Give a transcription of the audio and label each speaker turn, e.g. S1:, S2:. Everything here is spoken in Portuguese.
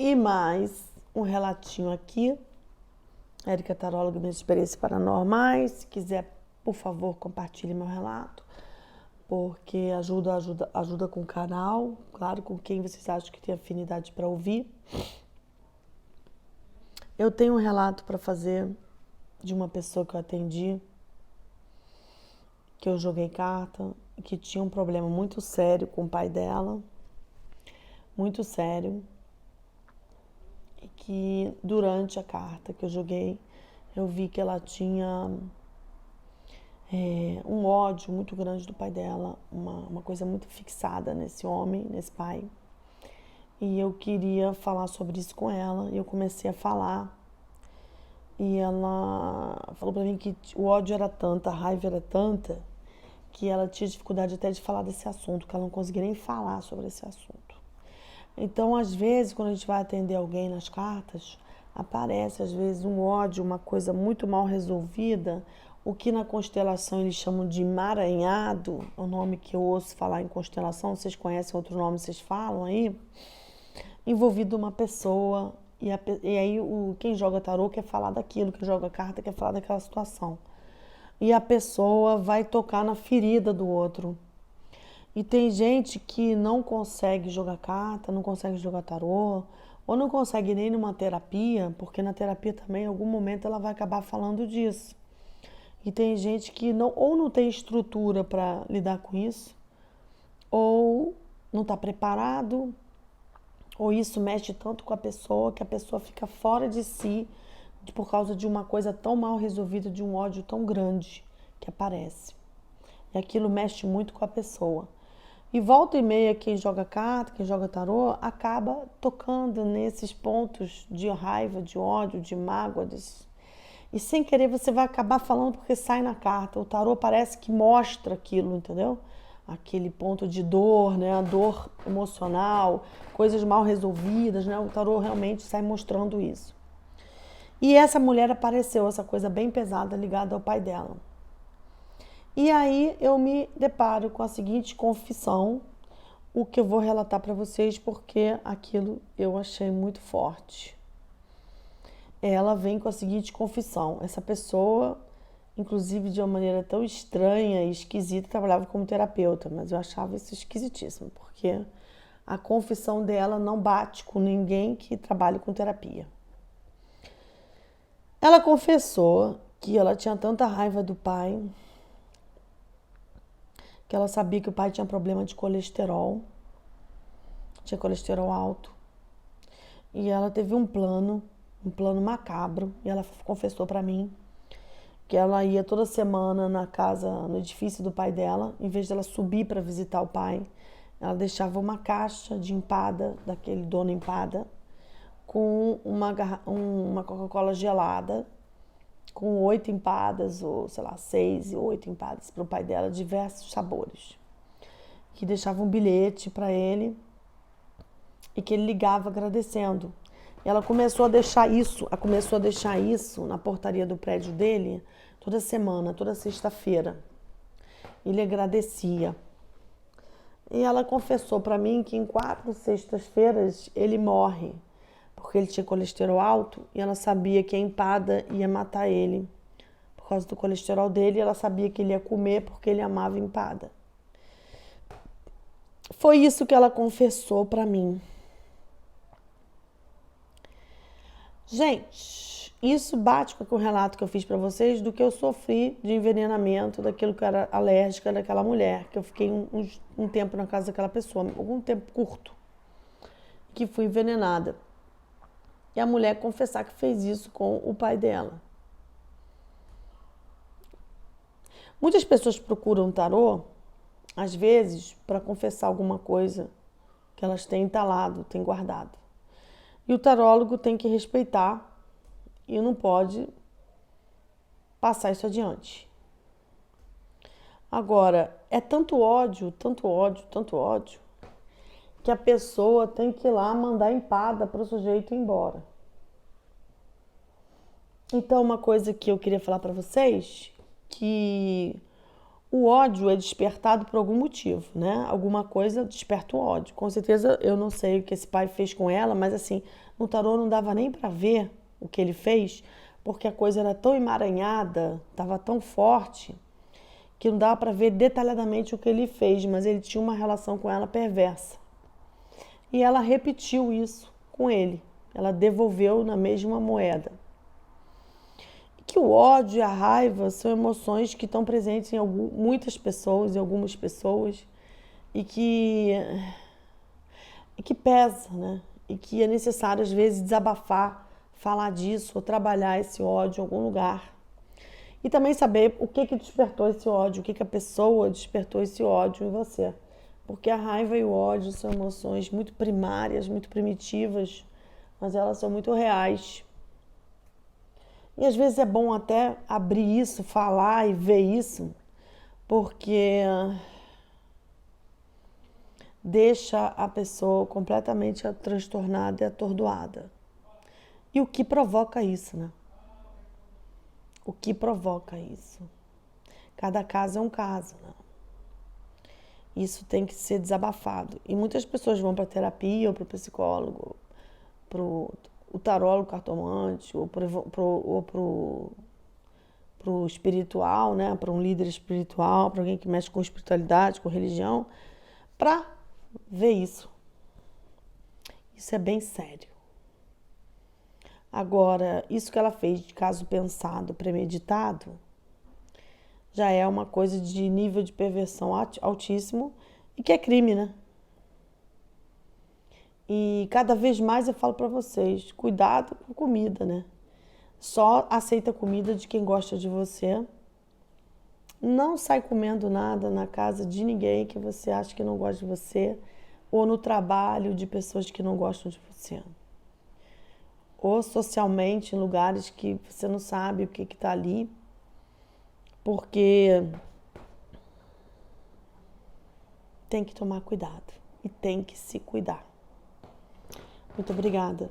S1: E mais um relatinho aqui. Érica Taróloga, minhas experiências paranormais. Se quiser, por favor, compartilhe meu relato, porque ajuda com o canal, claro, com quem vocês acham que tem afinidade para ouvir. Eu tenho um relato para fazer de uma pessoa que eu atendi, que eu joguei carta, que tinha um problema muito sério com o pai dela, muito sério, e que durante a carta que eu joguei, eu vi que ela tinha um ódio muito grande do pai dela, uma coisa muito fixada nesse homem, nesse pai. E eu queria falar sobre isso com ela, e eu comecei a falar. E ela falou pra mim que o ódio era tanto, a raiva era tanta, que ela tinha dificuldade até de falar desse assunto, que ela não conseguia nem falar sobre esse assunto. Então, às vezes, quando a gente vai atender alguém nas cartas, aparece, às vezes, um ódio, uma coisa muito mal resolvida, o que na constelação eles chamam de emaranhado, é o nome que eu ouço falar em constelação, vocês conhecem outro nome, vocês falam aí, envolvido uma pessoa, e aí quem joga tarô quer falar daquilo, quem joga carta quer falar daquela situação. E a pessoa vai tocar na ferida do outro. E tem gente que não consegue jogar carta, não consegue jogar tarô, ou não consegue nem numa terapia, porque na terapia também, em algum momento, ela vai acabar falando disso. E tem gente que ou não tem estrutura para lidar com isso, ou não está preparado, ou isso mexe tanto com a pessoa que a pessoa fica fora de si por causa de uma coisa tão mal resolvida, de um ódio tão grande que aparece. E aquilo mexe muito com a pessoa. E volta e meia, quem joga carta, quem joga tarô, acaba tocando nesses pontos de raiva, de ódio, de mágoa. E sem querer você vai acabar falando porque sai na carta. O tarô parece que mostra aquilo, entendeu? Aquele ponto de dor, né? A dor emocional, coisas mal resolvidas, né? O tarô realmente sai mostrando isso. E essa mulher apareceu, essa coisa bem pesada ligada ao pai dela. E aí eu me deparo com a seguinte confissão, o que eu vou relatar para vocês porque aquilo eu achei muito forte. Ela vem com a seguinte confissão: essa pessoa, inclusive de uma maneira tão estranha e esquisita, trabalhava como terapeuta, mas eu achava isso esquisitíssimo, porque a confissão dela não bate com ninguém que trabalhe com terapia. Ela confessou que ela tinha tanta raiva do pai, que ela sabia que o pai tinha problema de colesterol, tinha colesterol alto, e ela teve um plano macabro, e ela confessou para mim que ela ia toda semana na casa, no edifício do pai dela, em vez dela subir para visitar o pai, ela deixava uma caixa de empada, daquele dono empada, com uma Coca-Cola gelada, com 8 empadas, ou sei lá, 6 e 8 empadas para o pai dela, diversos sabores. Que deixava um bilhete para ele e que ele ligava agradecendo. E ela começou a deixar isso na portaria do prédio dele toda semana, toda sexta-feira. Ele agradecia. E ela confessou para mim que em 4 sextas-feiras ele morre, porque ele tinha colesterol alto e ela sabia que a empada ia matar ele. Por causa do colesterol dele, ela sabia que ele ia comer porque ele amava empada. Foi isso que ela confessou para mim. Gente, isso bate com o relato que eu fiz para vocês do que eu sofri de envenenamento, daquilo que eu era alérgica daquela mulher, que eu fiquei um tempo na casa daquela pessoa, algum tempo curto, que fui envenenada. E a mulher confessar que fez isso com o pai dela. Muitas pessoas procuram tarô, às vezes, para confessar alguma coisa que elas têm entalado, têm guardado. E o tarólogo tem que respeitar e não pode passar isso adiante. Agora, é tanto ódio, tanto ódio, tanto ódio, que a pessoa tem que ir lá mandar empada para o sujeito ir embora. Então, uma coisa que eu queria falar para vocês, que O ódio é despertado por algum motivo, né? Alguma coisa desperta o ódio. Com certeza eu não sei o que esse pai fez com ela, mas assim, no tarô não dava nem para ver o que ele fez, porque a coisa era tão emaranhada, estava tão forte, que não dava para ver detalhadamente o que ele fez, mas ele tinha uma relação com ela perversa. E ela repetiu isso com ele. Ela devolveu na mesma moeda. Que o ódio e a raiva são emoções que estão presentes em muitas pessoas, em algumas pessoas, e que pesa, né? E que é necessário, às vezes, desabafar, falar disso, ou trabalhar esse ódio em algum lugar. E também saber o que despertou esse ódio, o que a pessoa despertou esse ódio em você. Porque a raiva e o ódio são emoções muito primárias, muito primitivas, mas elas são muito reais. E às vezes é bom até abrir isso, falar e ver isso, porque deixa a pessoa completamente transtornada e atordoada. E o que provoca isso, né? O que provoca isso? Cada caso é um caso, né? Isso tem que ser desabafado. E muitas pessoas vão para terapia, ou para o psicólogo, para o tarólogo cartomante, ou para o espiritual, né? Para um líder espiritual, para alguém que mexe com espiritualidade, com religião, para ver isso. Isso é bem sério. Agora, isso que ela fez de caso pensado, premeditado, já é uma coisa de nível de perversão altíssimo e que é crime, né? E cada vez mais eu falo para vocês, cuidado com comida, né? Só aceita comida de quem gosta de você. Não sai comendo nada na casa de ninguém que você acha que não gosta de você, ou no trabalho de pessoas que não gostam de você. Ou socialmente em lugares que você não sabe o que está ali, porque tem que tomar cuidado e tem que se cuidar. Muito obrigada.